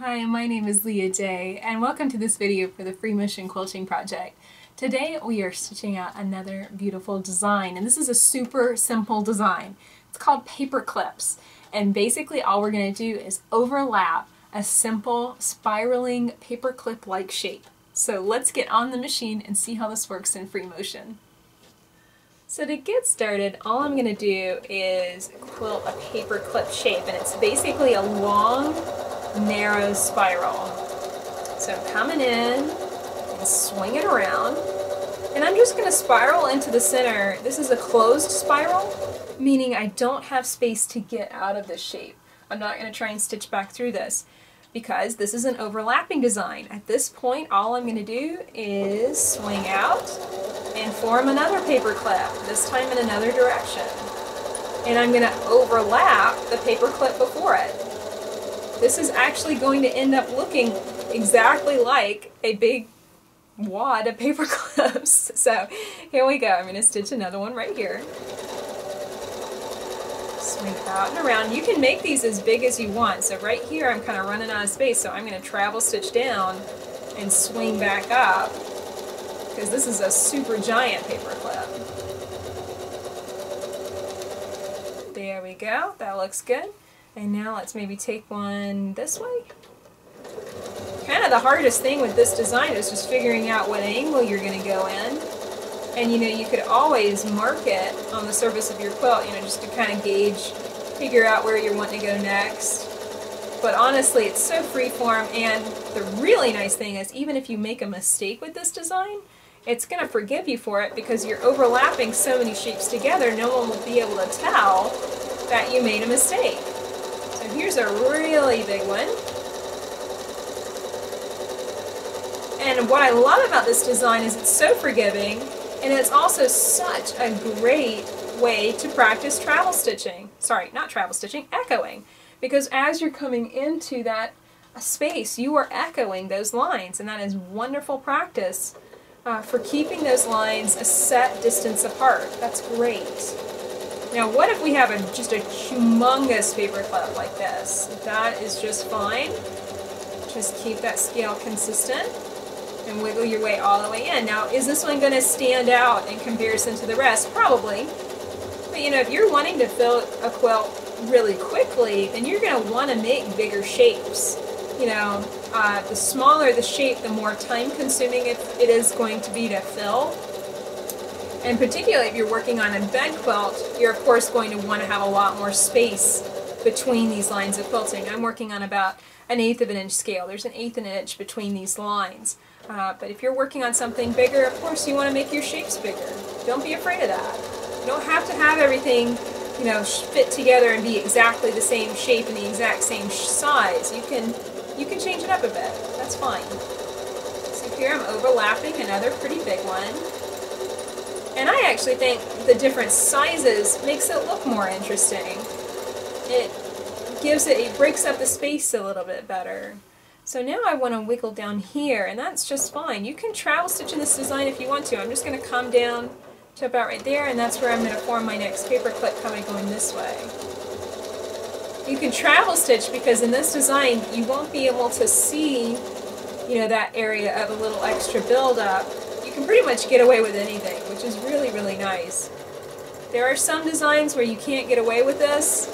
Hi, my name is Leah Day, and welcome to this video for the Free Motion Quilting Project. Today we are stitching out another beautiful design, and this is a super simple design. It's called Paperclips, and basically all we're going to do is overlap a simple spiraling paperclip-like shape. So let's get on the machine and see how this works in free motion. So to get started, all I'm going to do is quilt a paperclip shape, and it's basically a long, narrow spiral. So I'm coming in and swing it around, and I'm just going to spiral into the center. This is a closed spiral, meaning I don't have space to get out of this shape. I'm not going to try and stitch back through this because this is an overlapping design. At this point, all I'm going to do is swing out and form another paperclip, this time in another direction. And I'm going to overlap the paperclip before it. This is actually going to end up looking exactly like a big wad of paper clips. So here we go. I'm going to stitch another one right here. Swing out and around. You can make these as big as you want. So right here I'm kind of running out of space, so I'm going to travel stitch down and swing back up because this is a super giant paper clip. There we go. That looks good. And now let's maybe take one this way. Kind of the hardest thing with this design is just figuring out what angle you're going to go in. And you know, you could always mark it on the surface of your quilt, you know, just to kind of gauge, figure out where you're wanting to go next. But honestly, it's so freeform, and the really nice thing is even if you make a mistake with this design, it's going to forgive you for it because you're overlapping so many shapes together, no one will be able to tell that you made a mistake. So here's a really big one. And what I love about this design is it's so forgiving, and it's also such a great way to practice travel stitching. Sorry, not travel stitching, echoing. Because as you're coming into that space, you are echoing those lines, and that is wonderful practice for keeping those lines a set distance apart. That's great. Now what if we have just a humongous paperclip like this? That is just fine. Just keep that scale consistent and wiggle your way all the way in. Now is this one going to stand out in comparison to the rest? Probably. But you know, if you're wanting to fill a quilt really quickly, then you're going to want to make bigger shapes. You know, the smaller the shape, the more time consuming it is going to be to fill. And particularly if you're working on a bed quilt, you're of course going to want to have a lot more space between these lines of quilting. I'm working on about 1/8 of an inch scale. There's 1/8 of an inch between these lines. But if you're working on something bigger, of course you want to make your shapes bigger. Don't be afraid of that. You don't have to have everything, you know, fit together and be exactly the same shape and the exact same size. You can change it up a bit. That's fine. So here I'm overlapping another pretty big one. And I actually think the different sizes makes it look more interesting. It breaks up the space a little bit better. So now I want to wiggle down here, and that's just fine. You can travel stitch in this design if you want to. I'm just going to come down to about right there, and that's where I'm going to form my next paperclip going this way. You can travel stitch because in this design you won't be able to see, you know, that area of a little extra buildup. You can pretty much get away with anything, which is really, really nice. There are some designs where you can't get away with this,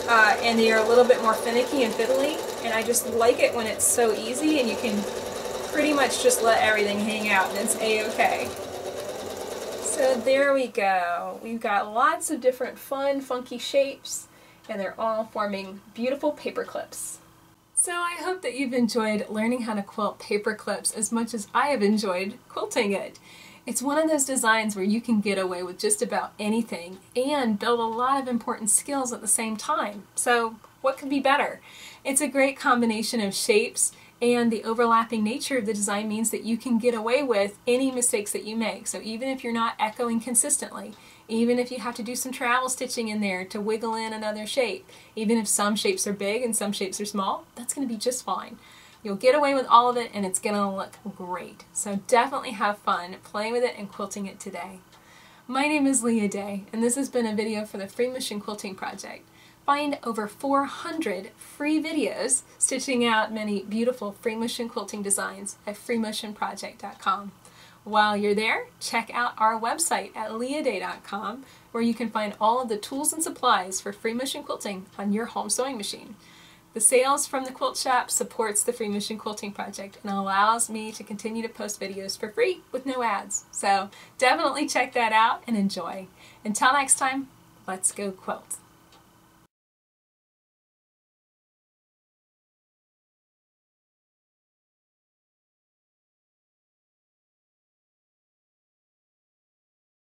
and they are a little bit more finicky and fiddly, and I just like it when it's so easy and you can pretty much just let everything hang out and it's a-okay. So there we go. We've got lots of different fun, funky shapes, and they're all forming beautiful paper clips. So I hope that you've enjoyed learning how to quilt paper clips as much as I have enjoyed quilting it. It's one of those designs where you can get away with just about anything and build a lot of important skills at the same time. So what could be better? It's a great combination of shapes, and the overlapping nature of the design means that you can get away with any mistakes that you make. So even if you're not echoing consistently, even if you have to do some travel stitching in there to wiggle in another shape, even if some shapes are big and some shapes are small, that's going to be just fine. You'll get away with all of it and it's going to look great. So definitely have fun playing with it and quilting it today. My name is Leah Day, and this has been a video for the Free Motion Quilting Project. find over 400 free videos stitching out many beautiful free motion quilting designs at freemotionproject.com. While you're there, check out our website at leahday.com, where you can find all of the tools and supplies for free motion quilting on your home sewing machine. The sales from the quilt shop supports the Free Motion Quilting Project and allows me to continue to post videos for free with no ads. So definitely check that out and enjoy. Until next time, let's go quilt.